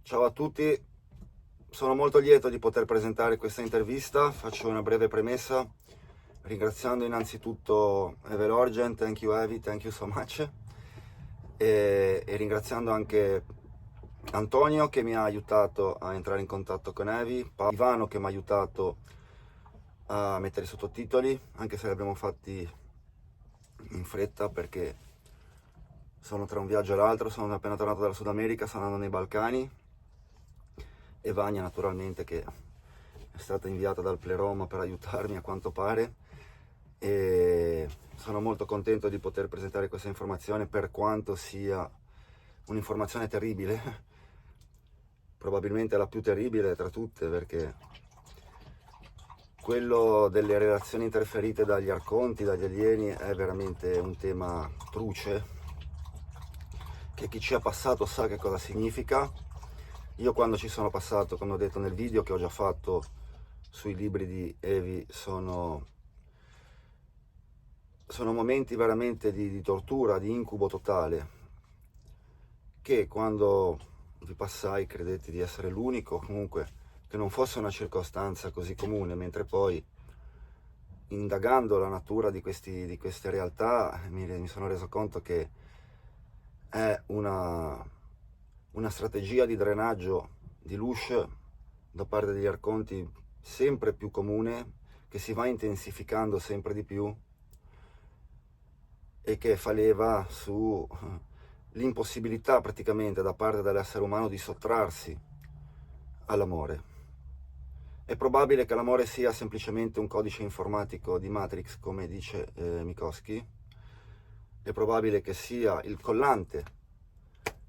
Ciao a tutti, sono molto lieto di poter presentare questa intervista. Faccio una breve premessa ringraziando innanzitutto Eve Lorgen, thank you Evi, thank you so much, e ringraziando anche Antonio che mi ha aiutato a entrare in contatto con Evi, Ivano che mi ha aiutato a mettere i sottotitoli, anche se li abbiamo fatti in fretta perché sono tra un viaggio e l'altro, sono appena tornato dal Sud America, sto andando nei Balcani, e Vania naturalmente che è stata inviata dal Pleroma per aiutarmi a quanto pare, e sono molto contento di poter presentare questa informazione, per quanto sia un'informazione terribile, probabilmente la più terribile tra tutte, perché quello delle relazioni interferite dagli arconti, dagli alieni, è veramente un tema truce, che chi ci è passato sa che cosa significa. Io quando ci sono passato, come ho detto nel video che ho già fatto sui libri di Evi, sono momenti veramente di tortura, di incubo totale, che quando vi passai credetti di essere l'unico, comunque che non fosse una circostanza così comune, mentre poi indagando la natura di queste realtà mi sono reso conto che è una strategia di drenaggio di LUCE da parte degli arconti sempre più comune, che si va intensificando sempre di più e che fa leva sull'impossibilità praticamente da parte dell'essere umano di sottrarsi all'amore. È probabile che l'amore sia semplicemente un codice informatico di Matrix, come dice Minkowski. È probabile che sia il collante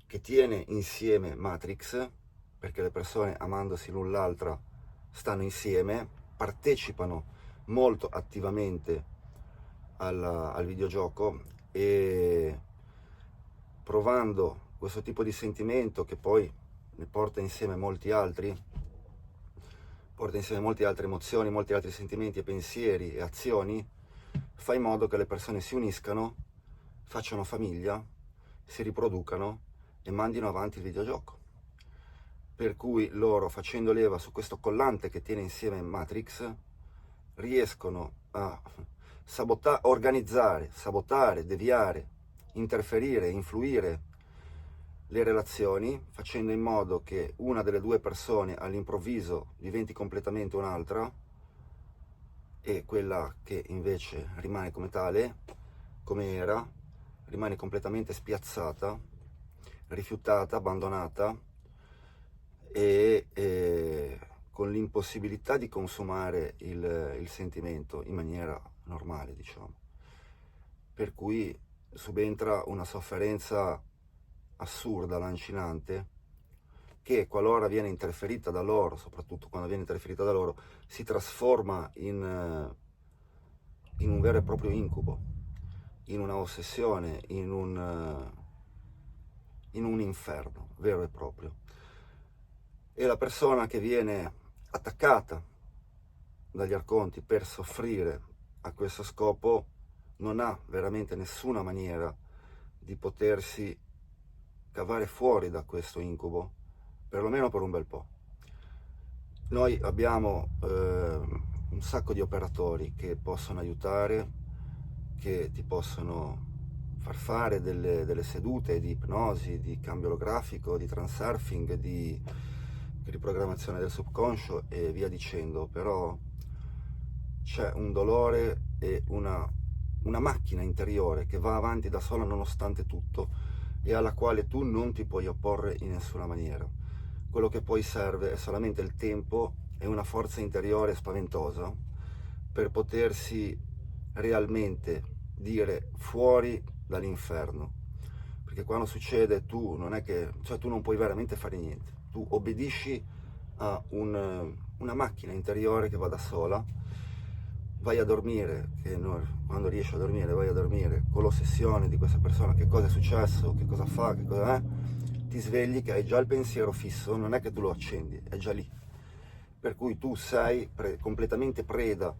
che tiene insieme Matrix, perché le persone amandosi l'un l'altra stanno insieme, partecipano molto attivamente al videogioco e provando questo tipo di sentimento che poi ne porta insieme molti altri, porta insieme molte altre emozioni, molti altri sentimenti e pensieri e azioni, fa in modo che le persone si uniscano, facciano famiglia, si riproducano e mandino avanti il videogioco. Per cui loro, facendo leva su questo collante che tiene insieme Matrix, riescono a organizzare, sabotare, deviare, interferire, influire le relazioni, facendo in modo che una delle due persone all'improvviso diventi completamente un'altra, e quella che invece rimane come tale, come era, rimane completamente spiazzata, rifiutata, abbandonata e con l'impossibilità di consumare il sentimento in maniera normale, diciamo. Per cui subentra una sofferenza assurda, lancinante, che qualora viene interferita da loro, soprattutto quando viene interferita da loro, si trasforma in un vero e proprio incubo, in una ossessione, in un inferno vero e proprio. E la persona che viene attaccata dagli arconti per soffrire a questo scopo non ha veramente nessuna maniera di potersi cavare fuori da questo incubo, perlomeno per un bel po'. Noi abbiamo un sacco di operatori che possono aiutare, che ti possono far fare delle sedute di ipnosi, di cambio olografico, di transurfing, di riprogrammazione del subconscio e via dicendo, però c'è un dolore e una macchina interiore che va avanti da sola nonostante tutto e alla quale tu non ti puoi opporre in nessuna maniera. Quello che poi serve è solamente il tempo e una forza interiore spaventosa per potersi realmente dire fuori dall'inferno, perché quando succede tu non è che, tu non puoi veramente fare niente, tu obbedisci a una macchina interiore che va da sola, vai a dormire, quando riesci a dormire vai a dormire con l'ossessione di questa persona, che cosa è successo, che cosa fa, che cosa è, ti svegli che hai già il pensiero fisso, non è che tu lo accendi, è già lì, per cui tu sei completamente preda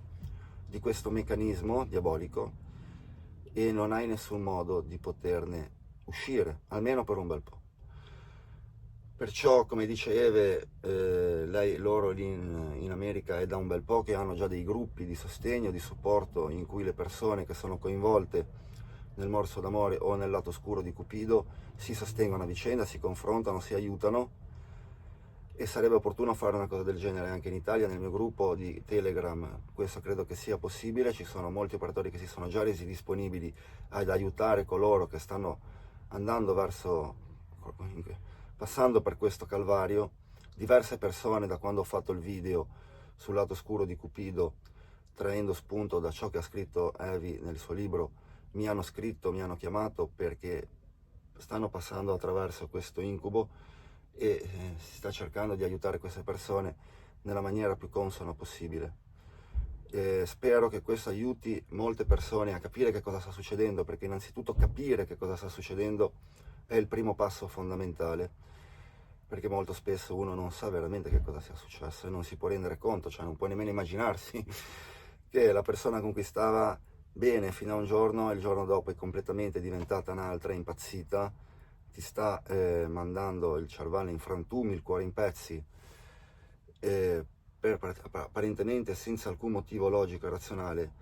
di questo meccanismo diabolico e non hai nessun modo di poterne uscire, almeno per un bel po'. Perciò, come dice Eve, loro lì in America è da un bel po' che hanno già dei gruppi di sostegno, di supporto, in cui le persone che sono coinvolte nel morso d'amore o nel lato oscuro di Cupido si sostengono a vicenda, si confrontano, si aiutano, e sarebbe opportuno fare una cosa del genere anche in Italia. Nel mio gruppo di Telegram questo credo che sia possibile, ci sono molti operatori che si sono già resi disponibili ad aiutare coloro che stanno andando passando per questo calvario. Diverse persone, da quando ho fatto il video sul lato oscuro di Cupido, traendo spunto da ciò che ha scritto Evi nel suo libro, mi hanno scritto, mi hanno chiamato perché stanno passando attraverso questo incubo e si sta cercando di aiutare queste persone nella maniera più consona possibile. Spero che questo aiuti molte persone a capire che cosa sta succedendo, perché innanzitutto capire che cosa sta succedendo è il primo passo fondamentale, perché molto spesso uno non sa veramente che cosa sia successo e non si può rendere conto, cioè non può nemmeno immaginarsi che la persona con cui stava bene fino a un giorno e il giorno dopo è completamente diventata un'altra, impazzita, ti sta mandando il cervello in frantumi, il cuore in pezzi, apparentemente senza alcun motivo logico e razionale,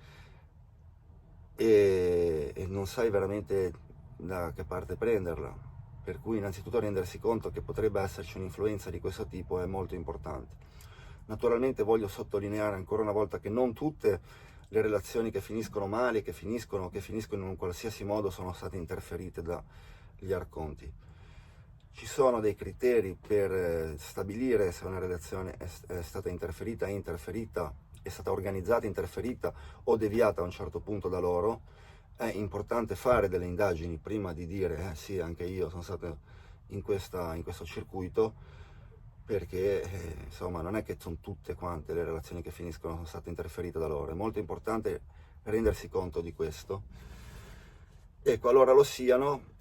e non sai veramente da che parte prenderla. Per cui innanzitutto rendersi conto che potrebbe esserci un'influenza di questo tipo è molto importante. Naturalmente voglio sottolineare ancora una volta che non tutte le relazioni che finiscono male, che finiscono in un qualsiasi modo, sono state interferite dagli arconti. Ci sono dei criteri per stabilire se una relazione è stata interferita, è stata organizzata, interferita o deviata a un certo punto da loro. È importante fare delle indagini prima di dire sì, anche io sono stato in questo circuito, perché insomma non è che sono tutte quante le relazioni che finiscono sono state interferite da loro. È molto importante rendersi conto di questo e, qualora lo siano,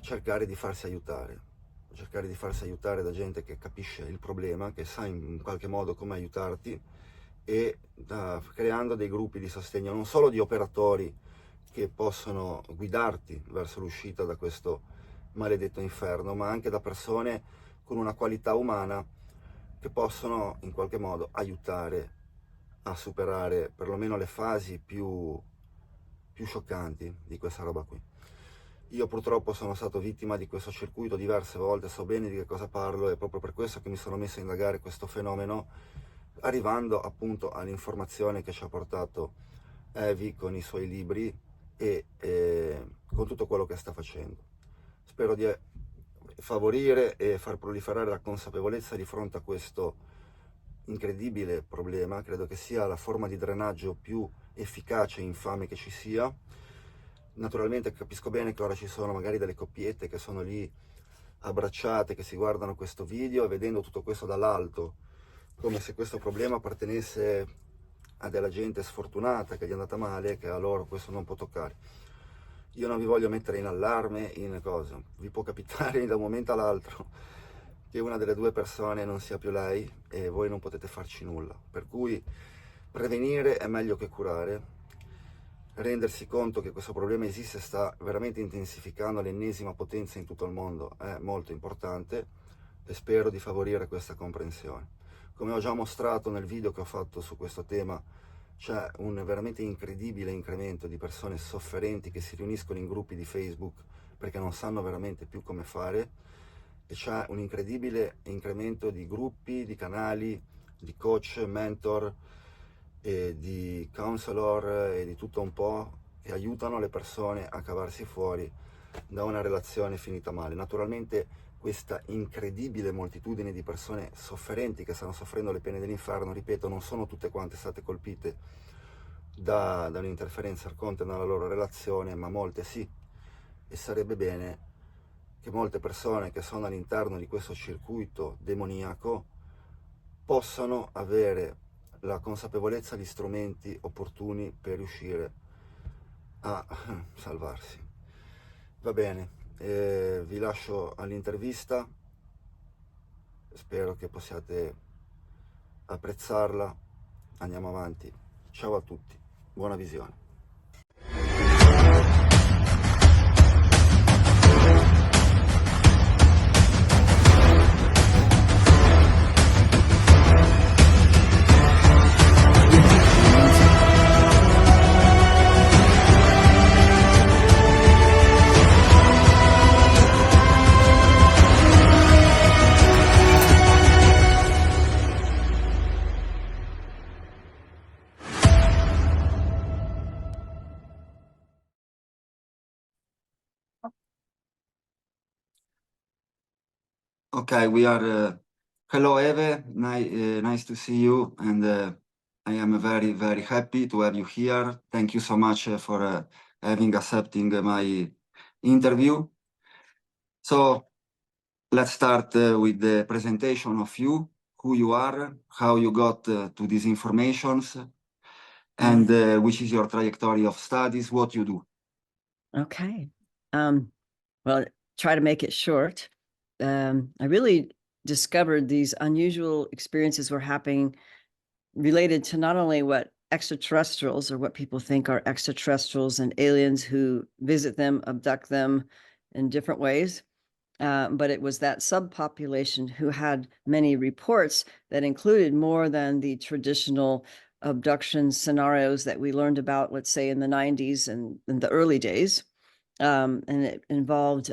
cercare di farsi aiutare da gente che capisce il problema, che sa in qualche modo come aiutarti, e creando dei gruppi di sostegno, non solo di operatori che possono guidarti verso l'uscita da questo maledetto inferno, ma anche da persone con una qualità umana che possono in qualche modo aiutare a superare perlomeno le fasi più scioccanti di questa roba qui. Io purtroppo sono stato vittima di questo circuito diverse volte, so bene di che cosa parlo, e proprio per questo che mi sono messo a indagare questo fenomeno, arrivando appunto all'informazione che ci ha portato Evi con i suoi libri e con tutto quello che sta facendo. Spero di favorire e far proliferare la consapevolezza di fronte a questo incredibile problema. Credo che sia la forma di drenaggio più efficace e infame che ci sia. Naturalmente capisco bene che ora ci sono magari delle coppiette che sono lì abbracciate, che si guardano questo video e vedendo tutto questo dall'alto, come se questo problema appartenesse a della gente sfortunata, che gli è andata male, che a loro questo non può toccare. Io non vi voglio mettere in allarme, in cosa. Vi può capitare da un momento all'altro che una delle due persone non sia più lei e voi non potete farci nulla. Per cui prevenire è meglio che curare. Rendersi conto che questo problema esiste, sta veramente intensificando all'ennesima potenza in tutto il mondo, è molto importante, e spero di favorire questa comprensione. Come ho già mostrato nel video che ho fatto su questo tema, c'è un veramente incredibile incremento di persone sofferenti che si riuniscono in gruppi di Facebook perché non sanno veramente più come fare, e c'è un incredibile incremento di gruppi, di canali, di coach, mentor, e di counselor e di tutto un po', che aiutano le persone a cavarsi fuori da una relazione finita male. Naturalmente questa incredibile moltitudine di persone sofferenti che stanno soffrendo le pene dell'inferno, ripeto, non sono tutte quante state colpite da un'interferenza arconte nella loro relazione, ma molte sì, e sarebbe bene che molte persone che sono all'interno di questo circuito demoniaco possano avere la consapevolezza, gli strumenti opportuni per riuscire a salvarsi. Va bene, vi lascio all'intervista, spero che possiate apprezzarla, andiamo avanti. Ciao a tutti, buona visione. Okay, we are. Hello, Eve. Nice to see you, and I am very, very happy to have you here. Thank you so much for accepting my interview. So let's start with the presentation of you, who you are, how you got to these informations, and which is your trajectory of studies, what you do. Okay. Well, try to make it short. I really discovered these unusual experiences were happening related to not only what extraterrestrials, or what people think are extraterrestrials and aliens who visit them, abduct them in different ways, but it was that subpopulation who had many reports that included more than the traditional abduction scenarios that we learned about, let's say, in the 90s and in the early days. And it involved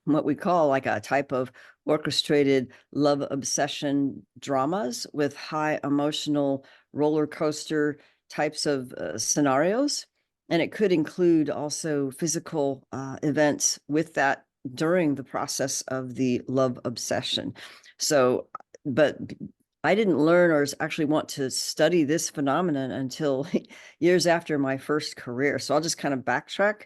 what we call like a type of orchestrated love obsession dramas with high emotional roller coaster types of scenarios. And it could include also physical events with that during the process of the love obsession. So, but I didn't learn or actually want to study this phenomenon until years after my first career. So I'll just kind of backtrack.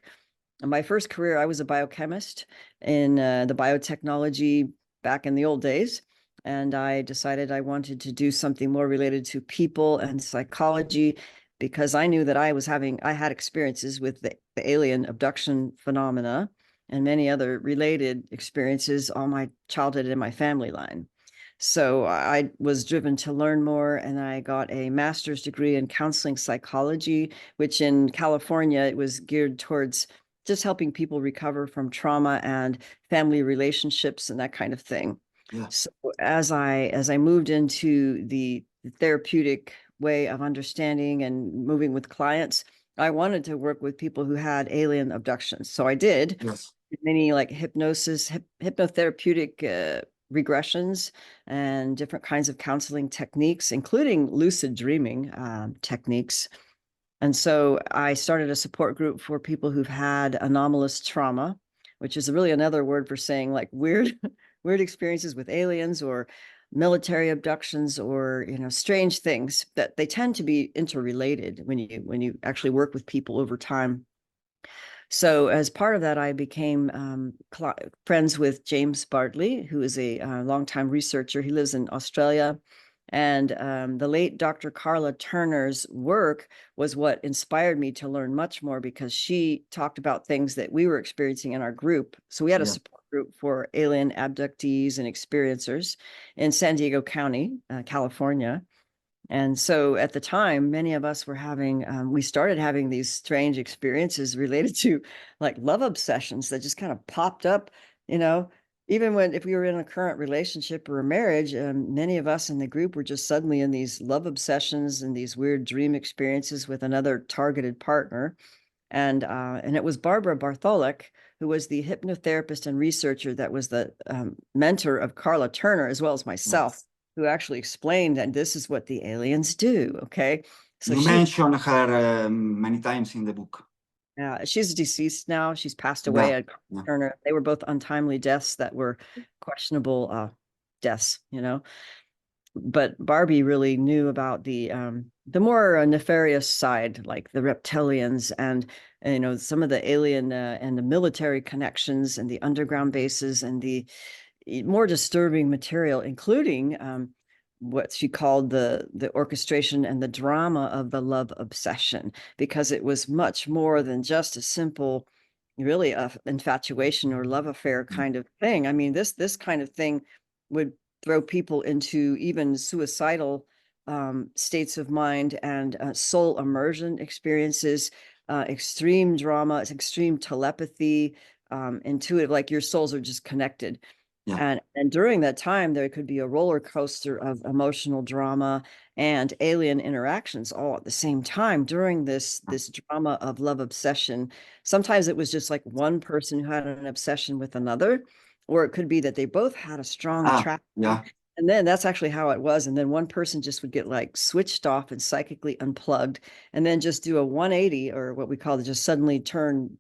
In my first career, I was a biochemist in the biotechnology back in the old days. And I decided I wanted to do something more related to people and psychology, because I knew that I had experiences with the alien abduction phenomena and many other related experiences all my childhood and my family line. So I was driven to learn more, and I got a master's degree in counseling psychology, which in California, it was geared towards just helping people recover from trauma and family relationships and that kind of thing. Yeah. So as I moved into the therapeutic way of understanding and moving with clients, I wanted to work with people who had alien abductions. So I did. Yes. Many like hypnosis, hypnotherapeutic regressions and different kinds of counseling techniques, including lucid dreaming techniques. And so I started a support group for people who've had anomalous trauma, which is really another word for saying like weird, weird experiences with aliens or military abductions, or, you know, strange things that they tend to be interrelated when you actually work with people over time. So as part of that, I became friends with James Bartley, who is a longtime researcher. He lives in Australia. And the late Dr. Carla Turner's work was what inspired me to learn much more, because she talked about things that we were experiencing in our group. So we had a support group for alien abductees and experiencers in San Diego County, California. And so at the time, many of us were we started having these strange experiences related to like love obsessions that just kind of popped up, you know, even if we were in a current relationship or a marriage. Many of us in the group were just suddenly in these love obsessions and these weird dream experiences with another targeted partner. And it was Barbara Bartholic, who was the hypnotherapist and researcher that was the mentor of Carla Turner, as well as myself. Yes. Who actually explained that this is what the aliens do. Okay. So you mentioned her many times in the book. Yeah, she's deceased now. She's passed away at Turner. They were both untimely deaths that were questionable deaths, you know. But Barbie really knew about the more nefarious side, like the reptilians and you know, some of the alien and the military connections and the underground bases and the more disturbing material, including what she called the orchestration and the drama of the love obsession, because it was much more than just a simple, really, infatuation or love affair kind of thing. I mean, this kind of thing would throw people into even suicidal states of mind and soul immersion experiences, extreme drama, extreme telepathy, intuitive, like your souls are just connected. Yeah. And during that time, there could be a roller coaster of emotional drama and alien interactions all at the same time during this drama of love obsession. Sometimes it was just like one person who had an obsession with another, or it could be that they both had a strong attraction. Yeah. And then that's actually how it was. And then one person just would get like switched off and psychically unplugged, and then just do a 180, or what we call just suddenly turn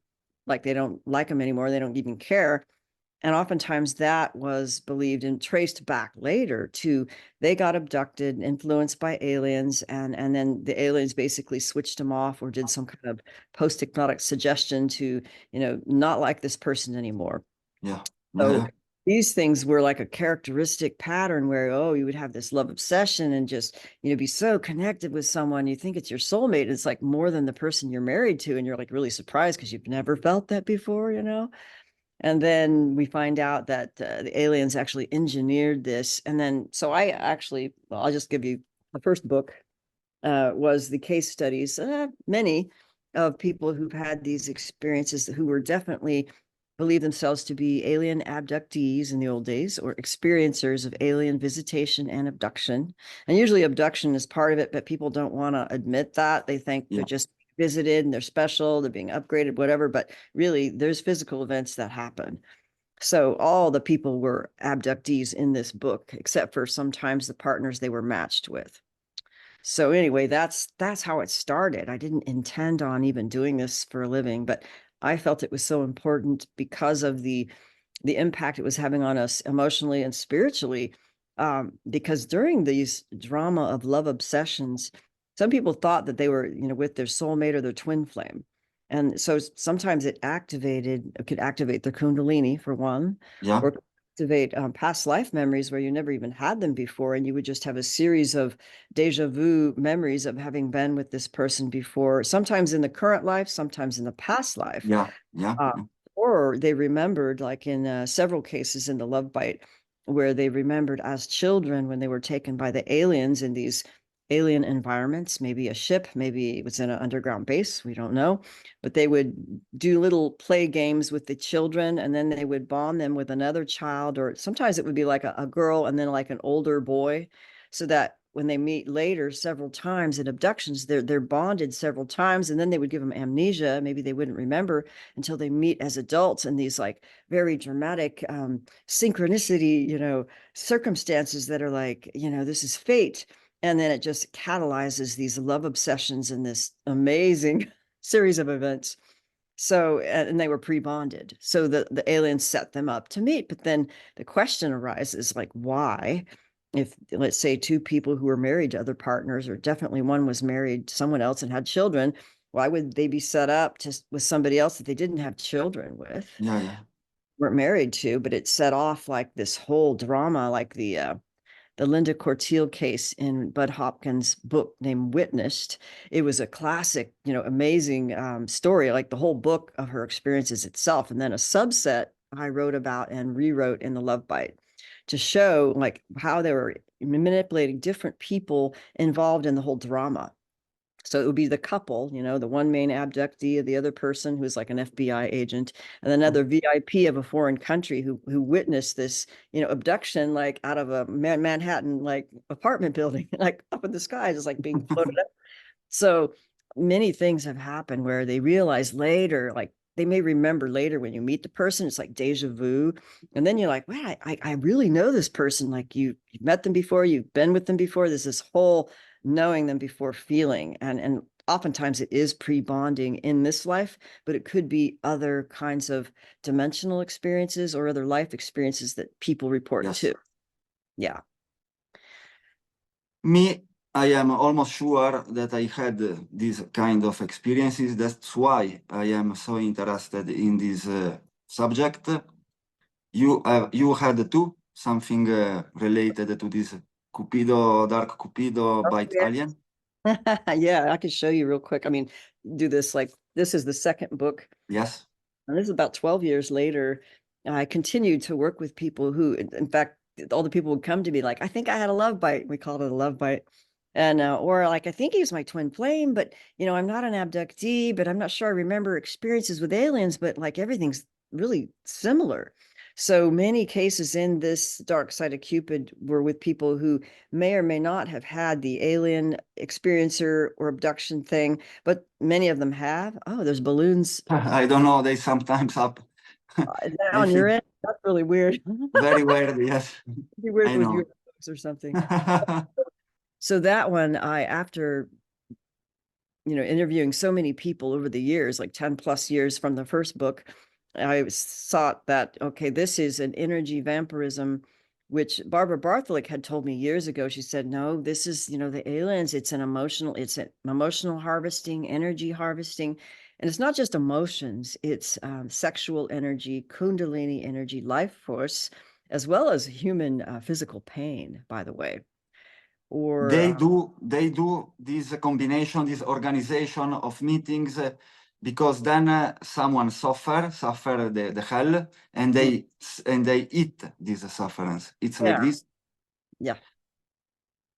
like they don't like them anymore. They don't even care. And oftentimes that was believed and traced back later to they got abducted, influenced by aliens, and then the aliens basically switched them off or did some kind of post-hypnotic suggestion to, not like this person anymore. Yeah. So these things were like a characteristic pattern where, you would have this love obsession and just, be so connected with someone. You think it's your soulmate. It's like more than the person you're married to. And you're like really surprised because you've never felt that before, And then we find out that the aliens actually engineered this. And then, so I'll just give you the first book was the case studies, many of people who've had these experiences who were definitely believe themselves to be alien abductees in the old days or experiencers of alien visitation and abduction. And usually abduction is part of it, but people don't want to admit that. They think they're just visited and they're special, they're being upgraded, whatever, but really there's physical events that happen. So all the people were abductees in this book, except for sometimes the partners they were matched with. So anyway, that's how it started. I didn't intend on even doing this for a living, but I felt it was so important because of the impact it was having on us emotionally and spiritually. Because during these drama of love obsessions, some people thought that they were, with their soulmate or their twin flame. And so sometimes it could activate their Kundalini for one, or activate past life memories where you never even had them before. And you would just have a series of deja vu memories of having been with this person before, sometimes in the current life, sometimes in the past life. Or they remembered, like in several cases in the Love Bite, where they remembered as children when they were taken by the aliens in these alien environments, maybe a ship, maybe it was in an underground base, we don't know, but they would do little play games with the children, and then they would bond them with another child, or sometimes it would be like a girl and then like an older boy, so that when they meet later several times in abductions, they're bonded several times, and then they would give them amnesia. Maybe they wouldn't remember until they meet as adults in these like very dramatic synchronicity, circumstances that are like, this is fate. And then it just catalyzes these love obsessions in this amazing series of events. So, and they were pre-bonded. So the aliens set them up to meet. But then the question arises, like, why? If, let's say, two people who were married to other partners, or definitely one was married to someone else and had children, why would they be set up with somebody else that they didn't have children with? Weren't married to, but it set off like this whole drama, like the Linda Cortile case in Bud Hopkins' book named Witnessed. It was a classic, amazing story, like the whole book of her experiences itself. And then a subset I wrote about and rewrote in the Love Bite to show like how they were manipulating different people involved in the whole drama. So it would be the couple, the one main abductee of the other person who's like an FBI agent, and another VIP of a foreign country who witnessed this, abduction, like out of a Manhattan, like apartment building, like up in the sky, just like being floated up. So many things have happened where they realize later, like they may remember later when you meet the person, it's like deja vu. And then you're like, wow, I really know this person. Like you've met them before, you've been with them before. There's this whole knowing them before feeling. And oftentimes it is pre-bonding in this life, but it could be other kinds of dimensional experiences or other life experiences that people report to. Yeah. Me, I am almost sure that I had these kind of experiences. That's why I am so interested in this subject. You had too something related to this Cupido, Dark Cupido by Alien? Yeah, I can show you real quick. I mean, do this, like, this is the second book. Yes. And this is about 12 years later. I continued to work with people who, in fact, all the people would come to me like, I think I had a love bite. We called it a love bite. And, or like, I think he was my twin flame, but, I'm not an abductee, but I'm not sure I remember experiences with aliens, but like everything's really similar. So many cases in this dark side of Cupid were with people who may or may not have had the alien experiencer or abduction thing, but many of them have. Oh, there's balloons. I don't know, they sometimes happen. Is that on your end? That's really weird. Very weird, yes. Be weird with your books or something. So that one, after interviewing so many people over the years, like 10 plus years from the first book, I thought that, okay, this is an energy vampirism, which Barbara Bartholick had told me years ago. She said, no, this is, the aliens, it's an emotional harvesting, energy harvesting. And it's not just emotions, it's sexual energy, kundalini energy, life force, as well as human physical pain, by the way. Or they do this combination, this organization of meetings, because then someone suffer the hell, and they eat this sufferance. It's like this. Yeah.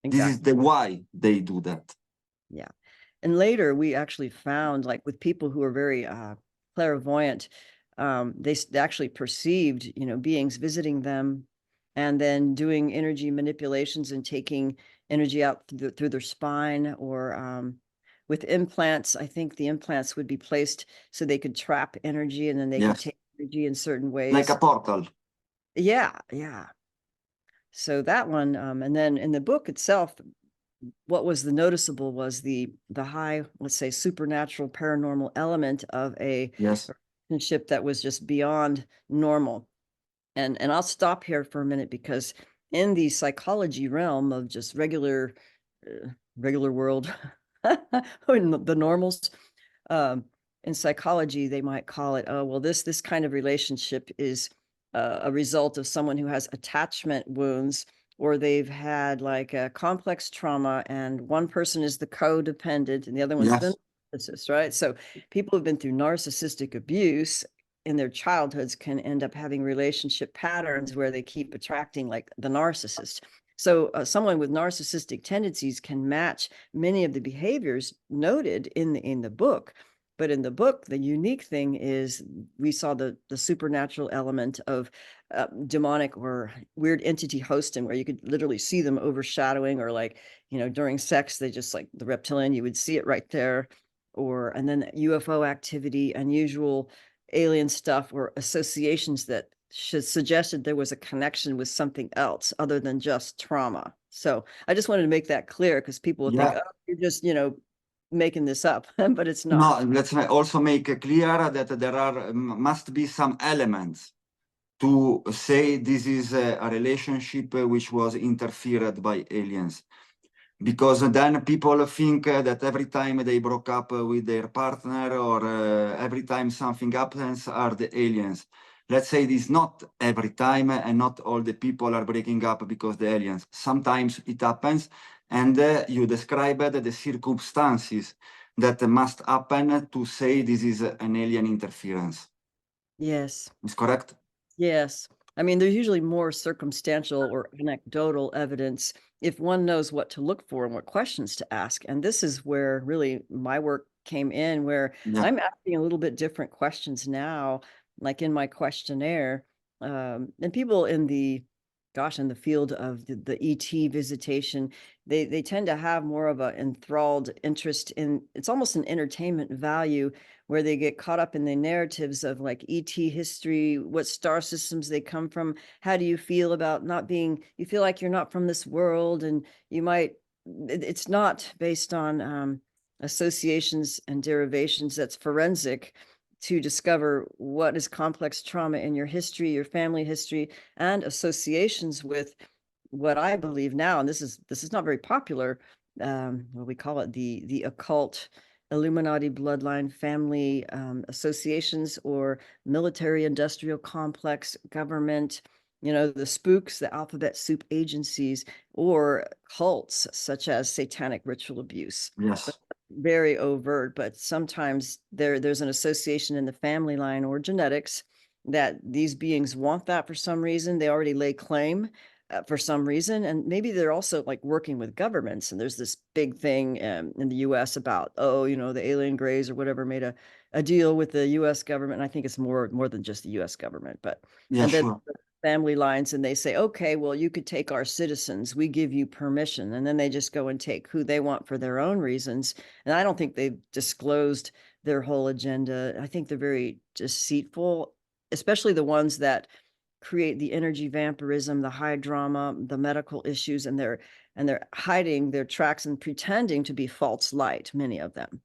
Exactly. This is the why they do that. Yeah. And later we actually found, like with people who are very clairvoyant, they actually perceived, beings visiting them and then doing energy manipulations and taking energy out through their spine, or with implants. I think the implants would be placed so they could trap energy, and then they could take energy in certain ways. Like a portal. Yeah, yeah. So that one, and then in the book itself, what was the noticeable was the high, let's say, supernatural paranormal element of a relationship that was just beyond normal. And I'll stop here for a minute, because in the psychology realm of just regular world, the normals, in psychology, they might call it, oh, well, this kind of relationship is a result of someone who has attachment wounds, or they've had like a complex trauma, and one person is the codependent and the other one's the narcissist, right? So people who've been through narcissistic abuse in their childhoods can end up having relationship patterns where they keep attracting like the narcissist. So someone with narcissistic tendencies can match many of the behaviors noted in the book. But in the book, the unique thing is we saw the supernatural element of demonic or weird entity hosting, where you could literally see them overshadowing, or like, during sex, they just, like the reptilian, you would see it right there. And then UFO activity, unusual alien stuff, or associations that suggested there was a connection with something else other than just trauma. So I just wanted to make that clear, because people would think, oh, you're just, making this up, but it's not. No, let's also make clear that there must be some elements to say this is a relationship which was interfered by aliens. Because then people think that every time they broke up with their partner, or every time something happens, are the aliens. Let's say this not every time, and not all the people are breaking up because the aliens. Sometimes it happens, and you described the circumstances that must happen to say this is an alien interference. Yes. Is correct? Yes. I mean, there's usually more circumstantial or anecdotal evidence if one knows what to look for and what questions to ask. And this is where really my work came in, where I'm asking a little bit different questions now, like in my questionnaire. And people in the field of the ET visitation, they tend to have more of an enthralled interest in, it's almost an entertainment value, where they get caught up in the narratives of like ET history, what star systems they come from. How do you feel about not being, you feel like you're not from this world, and it's not based on associations and derivations. That's forensic to discover what is complex trauma in your history, your family history, and associations with what I believe now, and this is not very popular, what we call it, the occult, Illuminati bloodline, family associations, or military industrial complex, government, the spooks, the alphabet soup agencies, or cults such as satanic ritual abuse. Yes. Very overt, but sometimes there's an association in the family line or genetics that these beings want that for some reason. They already lay claim for some reason, and maybe they're also like working with governments. And there's this big thing in the US about, oh, the alien grays or whatever made a deal with the US government. And I think it's more than just the US government, but yeah, sure. Family lines, and they say, okay, well, you could take our citizens, we give you permission. And then they just go and take who they want for their own reasons. And I don't think they've disclosed their whole agenda. I think they're very deceitful, especially the ones that create the energy vampirism, the high drama, the medical issues, and they're hiding their tracks and pretending to be false light, many of them.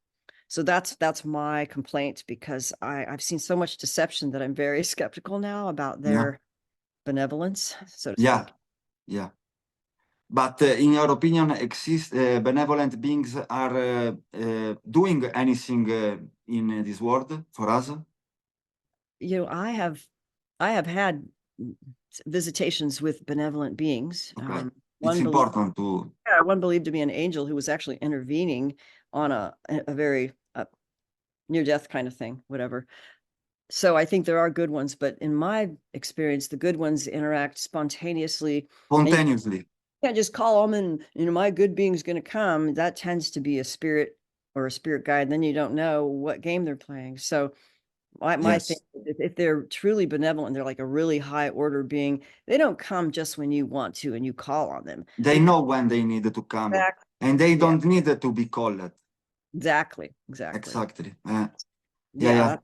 So that's my complaint, because I've seen so much deception that I'm very skeptical now about their benevolence, so to Yeah, speak. yeah. But in your opinion, benevolent beings are doing anything in this world for us? You know, I have had visitations with benevolent beings. Okay. It's One important to... one believed to be an angel who was actually intervening on a very near-death kind of thing, whatever. So I think there are good ones, but in my experience, the good ones interact spontaneously. Spontaneously. You can't just call them and, you know, my good being's going to come. That tends to be a spirit or a spirit guide. And then you don't know what game they're playing. So my Yes. thing, if they're truly benevolent, they're like a really high order being, they don't come just when you want to and you call on them. They know when they need to come. Exactly. And they Yeah. don't need to be called. Exactly. Exactly. Yeah. Yeah.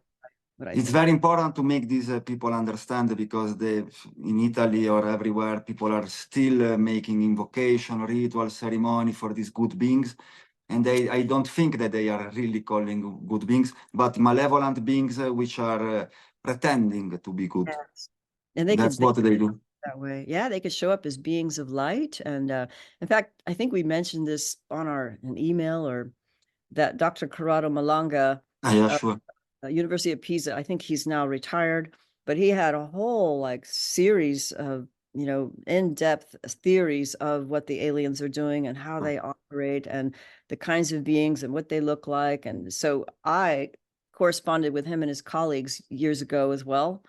What I It's think. very important to make these people understand, because in Italy or everywhere, people are still making invocation, ritual, ceremony for these good beings. And I don't think that they are really calling good beings, but malevolent beings which are pretending to be good. Yes. And they That's could what they do. that way. Yeah, they could show up as beings of light. And in fact, I think we mentioned this on an email, or that Dr. Corrado Malanga, Yeah, sure. University of Pisa, I think he's now retired, but he had a whole like series of, you know, in-depth theories of what the aliens are doing and how they operate and the kinds of beings and what they look like. And so I corresponded with him and his colleagues years ago as well,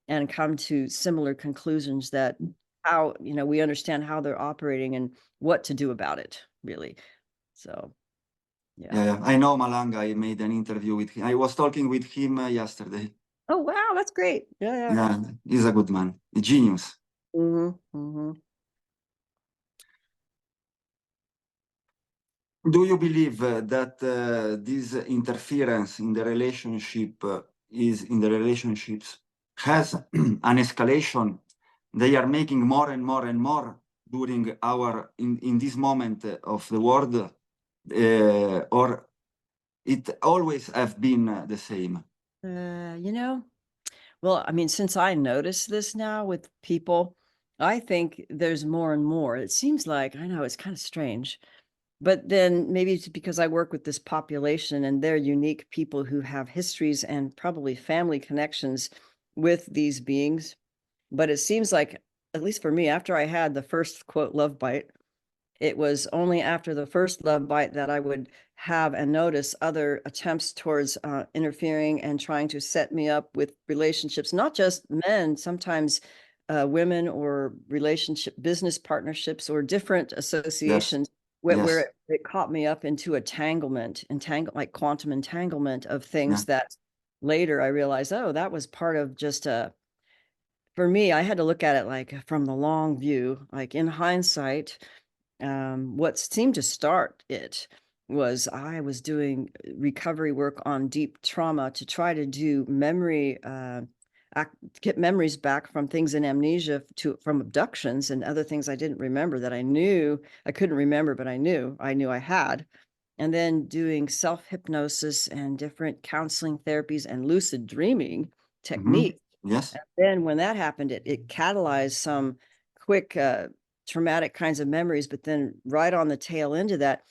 and come to similar conclusions that how, you know, we understand how they're operating and what to do about it, really. So, Yeah. I know Malanga. I made an interview with him. I was talking with him yesterday. Oh, wow, that's great. Yeah. Yeah, he's a good man, a genius. Do you believe that this interference in the relationship relationships has an escalation? They are making more and more and more during in this moment of the world, or it always have been the same? You know, well, I mean, since I notice this now with people, I think there's more and more. It seems like, I know it's kind of strange, but then maybe it's because I work with this population and they're unique people who have histories and probably family connections with these beings. But it seems like, at least for me, after I had the first quote love bite, it was only after the first love bite that I would have and notice other attempts towards interfering and trying to set me up with relationships, not just men, sometimes women, or relationship business partnerships or different associations. Where it caught me up into like quantum entanglement of things that later I realized, oh, that was part of just for me, I had to look at it like from the long view, like in hindsight. What seemed to start it was I was doing recovery work on deep trauma to try to do memory, get memories back from things in amnesia from abductions and other things I didn't remember that I knew I couldn't remember, but I knew I had. And then doing self-hypnosis and different counseling therapies and lucid dreaming techniques. Yes. And then when that happened, it catalyzed some quick traumatic kinds of memories. But then right on the tail end of that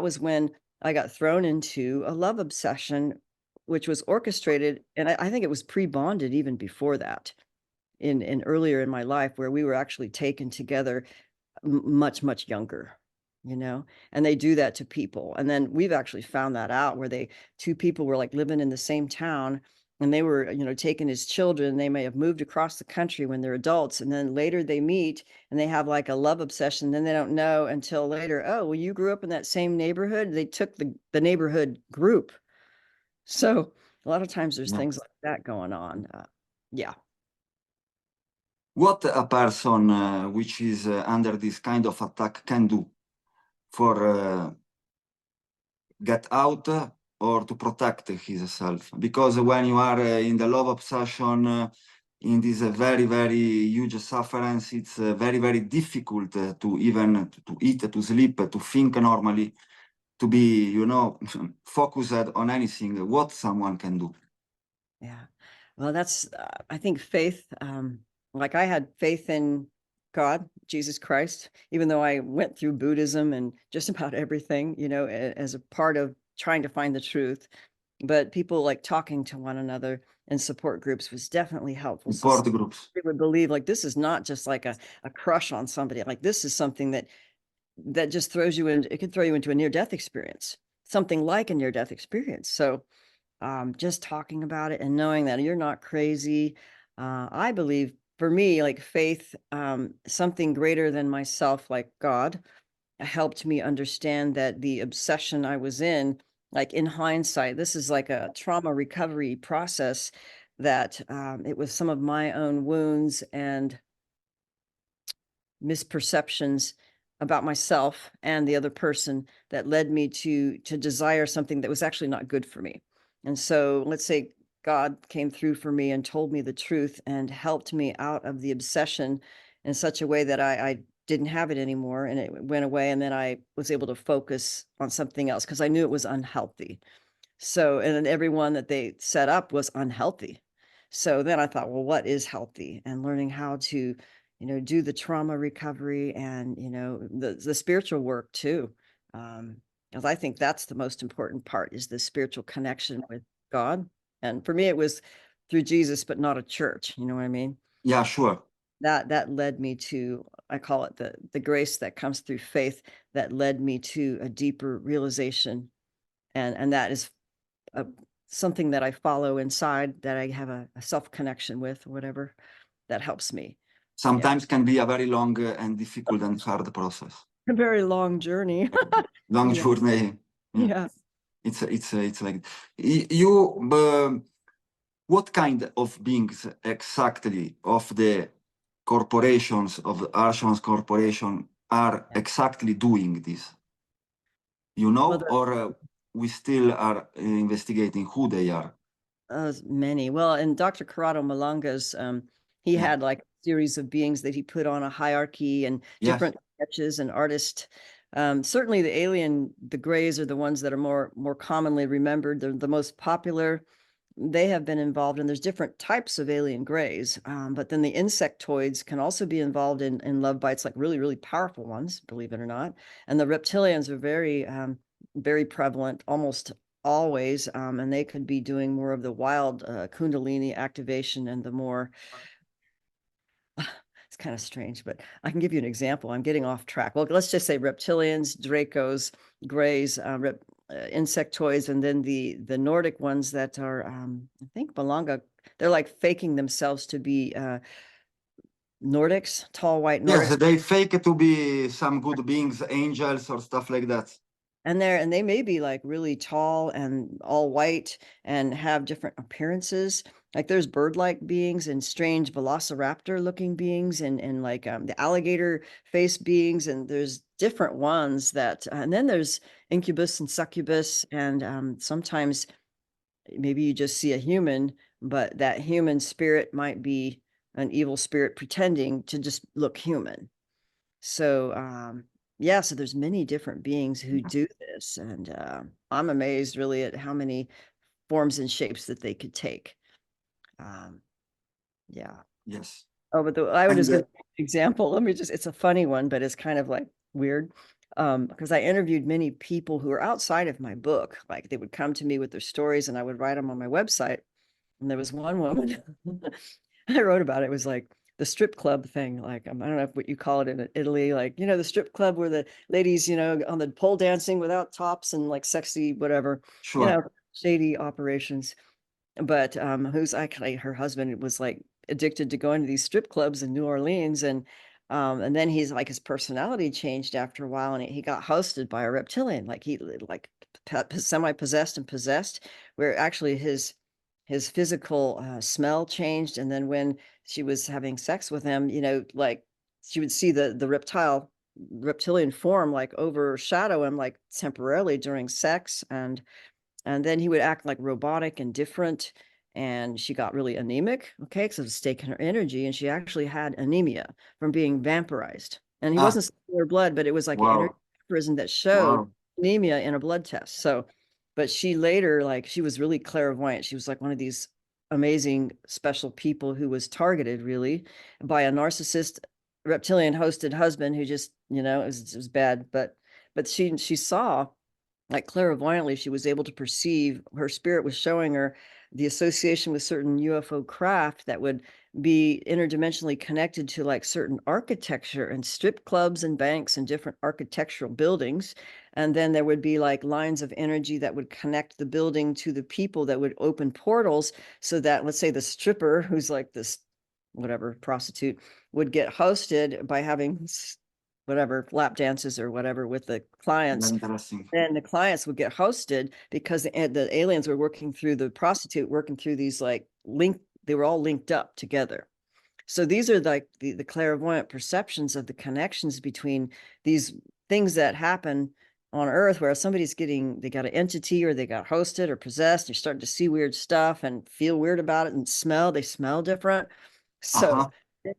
was when I got thrown into a love obsession, which was orchestrated. And I think it was pre-bonded even before that, in earlier in my life, where we were actually taken together much, much younger, you know, and they do that to people. And then we've actually found that out, where two people were like living in the same town, and they were, you know, taken as children. They may have moved across the country when they're adults, and then later they meet and they have like a love obsession. Then they don't know until later, oh, well, you grew up in that same neighborhood. They took the neighborhood group. So a lot of times there's things like that going on. Yeah. What a person which is under this kind of attack can do for get out or to protect himself? Because when you are in the love obsession, in this very, very huge sufferance, it's very, very difficult to even to eat, to sleep, to think normally. to be, you know, focused on anything, what someone can do. Yeah. Well, that's, I think faith, like I had faith in God, Jesus Christ, even though I went through Buddhism and just about everything, you know, as a part of trying to find the truth. But people like talking to one another in support groups was definitely helpful. So Support groups. they would believe like this is not just like a crush on somebody. Like this is something that just throws you in, it could throw you into a near-death experience, something like a near-death experience. So just talking about it and knowing that you're not crazy. I believe for me, like faith, something greater than myself, like God, helped me understand that the obsession I was in, like in hindsight, this is like a trauma recovery process that it was some of my own wounds and misperceptions about myself and the other person that led me to desire something that was actually not good for me. And so let's say God came through for me and told me the truth and helped me out of the obsession in such a way that I didn't have it anymore and it went away. And then I was able to focus on something else because I knew it was unhealthy. So, and then everyone that they set up was unhealthy. So then I thought, well, what is healthy? And learning how to, you know, do the trauma recovery and, you know, the spiritual work too. Because I think that's the most important part is the spiritual connection with God. And for me, it was through Jesus, but not a church. You know what I mean? Yeah, sure. That led me to, I call it the grace that comes through faith that led me to a deeper realization. And that is something that I follow inside that I have a self-connection with or whatever that helps me. Sometimes can be a very long and difficult and hard process. A very long journey. Long Yeah. journey. Yeah. It's like you. What kind of beings exactly of the corporations of the Archon's corporation are exactly doing this? You know, Well, or we still are investigating who they are. many. Well, in Dr. Corrado Malanga's, he Yeah. had like a series of beings that he put on a hierarchy and Yes. different sketches and artists. Certainly the alien, the grays are the ones that are more commonly remembered. They're the most popular. They have been involved, and there's different types of alien grays. But then the insectoids can also be involved in love bites, like really, really powerful ones, believe it or not. And the reptilians are very prevalent, almost always, and they could be doing more of the wild Kundalini activation and the more, it's kind of strange, but I can give you an example. I'm getting off track. Well, let's just say reptilians, Dracos, Greys, insectoids, and then the Nordic ones that are, I think Malanga, they're like faking themselves to be Nordics, tall white Nordics. Yes, they fake it to be some good beings, angels or stuff like that. And they may be like really tall and all white and have different appearances. Like there's bird-like beings and strange velociraptor-looking beings and like the alligator face beings, and there's different ones that, and then there's incubus and succubus, and sometimes maybe you just see a human, but that human spirit might be an evil spirit pretending to just look human. So yeah, so there's many different beings who do this, and I'm amazed really at how many forms and shapes that they could take. Yeah. Yes. Oh, but I would just give an example. Let me just, it's a funny one, but it's kind of like weird. Because I interviewed many people who are outside of my book. Like they would come to me with their stories and I would write them on my website. And there was one woman I wrote about it. It was like the strip club thing. Like, I don't know what you call it in Italy, like, you know, the strip club where the ladies, you know, on the pole dancing without tops and like sexy, whatever, Sure. you know, shady operations. But who's actually her husband was like addicted to going to these strip clubs in New Orleans. And then he's like, his personality changed after a while and he got hosted by a reptilian, like he like semi-possessed and possessed, where actually his physical smell changed. And then when she was having sex with him, you know, like she would see the reptilian form like overshadow him like temporarily during sex. And then he would act like robotic and different. And she got really anemic, okay, because it was taking her energy. And she actually had anemia from being vampirized. And he wasn't sucking her blood, but it was like an energy prison that showed anemia in a blood test. So, but she later, like, she was really clairvoyant. She was like one of these amazing special people who was targeted really by a narcissist reptilian hosted husband who just, you know, it was bad. But she saw, like, clairvoyantly, she was able to perceive, her spirit was showing her the association with certain UFO craft that would be interdimensionally connected to like certain architecture and strip clubs and banks and different architectural buildings. And then there would be like lines of energy that would connect the building to the people that would open portals, so that, let's say, the stripper, who's like this whatever prostitute, would get hosted by having whatever lap dances or whatever with the clients. Interesting. And the clients would get hosted because the aliens were working through the prostitute, working through these like they were all linked up together. So these are like the clairvoyant perceptions of the connections between these things that happen on Earth, where somebody's they got an entity or they got hosted or possessed. You're starting to see weird stuff and feel weird about it, and they smell different. So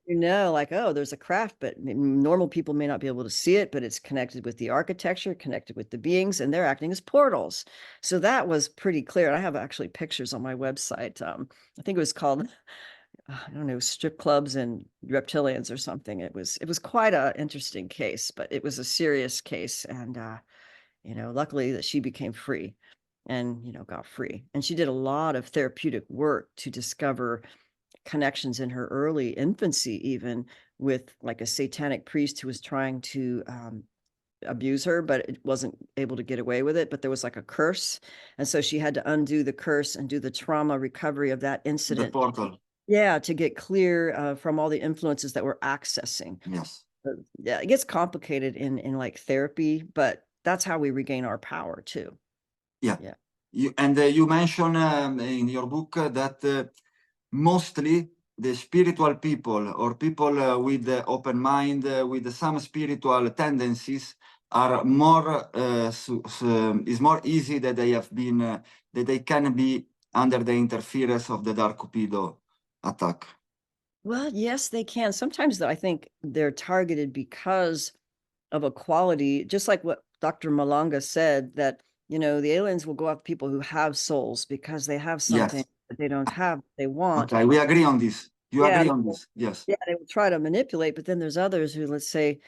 you know, like, oh, there's a craft, but normal people may not be able to see it, but it's connected with the architecture, connected with the beings, and they're acting as portals. So that was pretty clear. And I have actually pictures on my website. I think it was called, I don't know, strip clubs and reptilians or something. It was quite an interesting case, but it was a serious case. And, you know, luckily that she became free and, you know, got free. And she did a lot of therapeutic work to discover connections in her early infancy, even with like a satanic priest who was trying to abuse her, but it wasn't able to get away with it. But there was like a curse. And so she had to undo the curse and do the trauma recovery of that incident. The portal. Yeah, to get clear from all the influences that we're accessing. Yes. Yeah, it gets complicated in like therapy, but that's how we regain our power too. Yeah. Yeah. You mentioned in your book that mostly the spiritual people or people with open mind, with some spiritual tendencies, are more is more easy that they have been that they can be under the interference of the dark Cupido attack. Well, yes, they can. Sometimes, though, I think they're targeted because of a quality, just like what Dr. Malanga said, that, you know, the aliens will go after people who have souls because they have something Yes. that they don't have, they want. Okay, we agree on this. You Yeah, agree on this? Yes. yeah, they will try to manipulate, but then there's others who, let's say,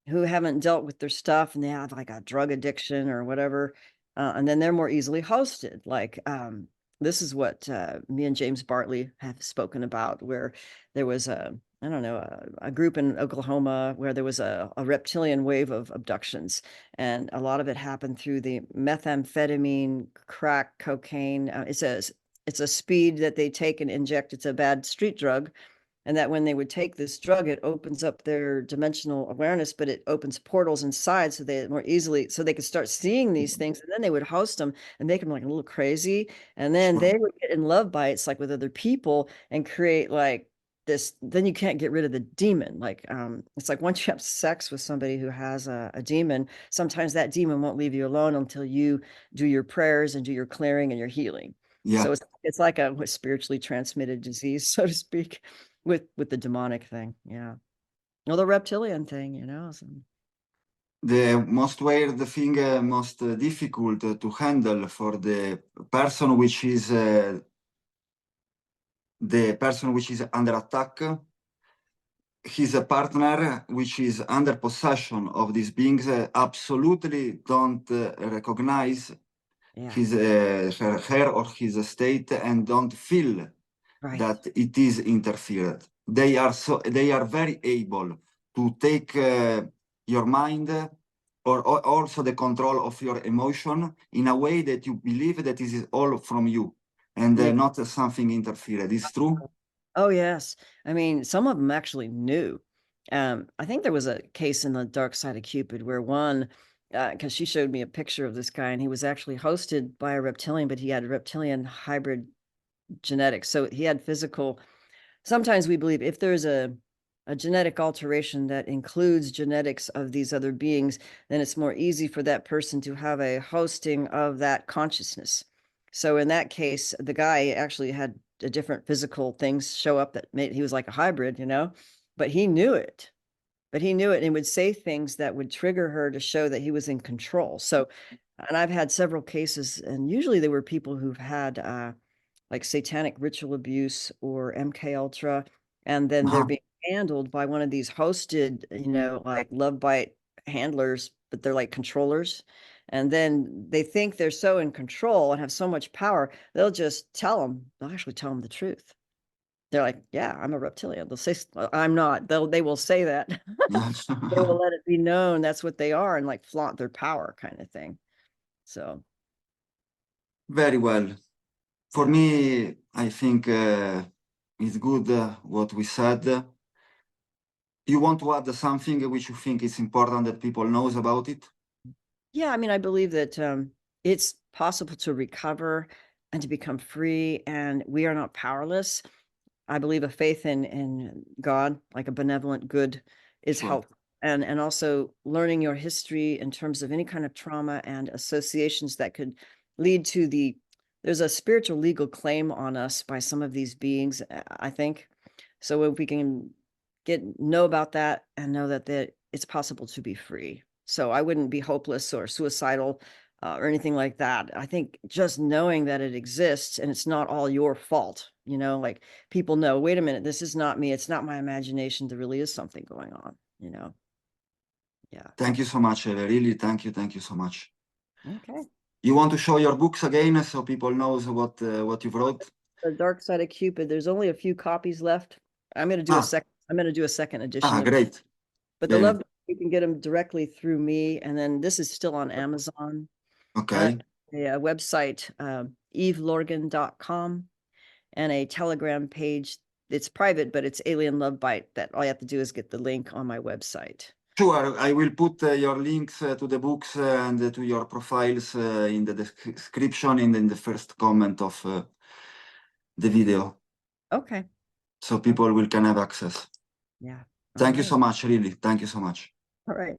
who haven't dealt with their stuff and they have like a drug addiction or whatever, and then they're more easily hosted. Like, this is what me and James Bartley have spoken about, where there was I don't know, a group in Oklahoma where there was a reptilian wave of abductions, and a lot of it happened through the methamphetamine, crack, cocaine. It's a speed that they take and inject. It's a bad street drug. And that when they would take this drug, it opens up their dimensional awareness, but it opens portals inside so they more easily, so they could start seeing these things. And then they would host them and make them like a little crazy. And then they would get in love bites like with other people and create like this. Then you can't get rid of the demon. Like, it's like once you have sex with somebody who has a demon, sometimes that demon won't leave you alone until you do your prayers and do your clearing and your healing. Yeah. So it's like a spiritually transmitted disease, so to speak. With the demonic thing, yeah. Or the reptilian thing, you know. So. The most weird thing, most difficult to handle for the person which is under attack, his partner which is under possession of these beings absolutely don't recognize his her or his state and don't feel that it is interfered. They are very able to take your mind or also the control of your emotion in a way that you believe that this is all from you and not something interfered. Is true? Oh, yes. I mean, some of them actually knew. I think there was a case in the Dark Side of Cupid where one, because she showed me a picture of this guy and he was actually hosted by a reptilian, but he had reptilian hybrid genetics. So he had physical. Sometimes we believe if there's a genetic alteration that includes genetics of these other beings, then it's more easy for that person to have a hosting of that consciousness. So in that case, the guy actually had a different physical things show up that made he was like a hybrid, you know, but he knew it. but he knew it and would say things that would trigger her to show that he was in control. So, and I've had several cases, and usually they were people who've had like satanic ritual abuse or MK Ultra, and then they're being handled by one of these hosted, like love bite handlers, but they're like controllers. And then they think they're so in control and have so much power, they'll actually tell them the truth. They're like, yeah, I'm a reptilian. They'll say, I'm not. They will say that. They will let it be known that's what they are and like flaunt their power kind of thing. So. Very well. For me, I think it's good what we said. You want to add something which you think is important that people knows about it? Yeah, I mean, I believe that it's possible to recover and to become free, and we are not powerless. I believe a faith in God, like a benevolent good, is helpful. And also learning your history in terms of any kind of trauma and associations that could lead to there's a spiritual legal claim on us by some of these beings, I think. So if we can know about that and know that it's possible to be free. So I wouldn't be hopeless or suicidal or anything like that. I think just knowing that it exists and it's not all your fault, like people know, wait a minute, this is not me. It's not my imagination. There really is something going on, Yeah. Thank you so much, Eve. Really, thank you. Thank you so much. Okay. You want to show your books again so people knows what you wrote? The Dark Side of Cupid. There's only a few copies left. I'm going to do a second edition. Great. But the love, you can get them directly through me. And then this is still on Amazon. Okay. A website, evelorgen.com, and a Telegram page. It's private, but it's Alien Love Bite. That all you have to do is get the link on my website. Sure, I will put your links to the books and to your profiles in the description and in the first comment of the video. Okay. So people can have access. Yeah. Thank you so much, really. Thank you so much. All right.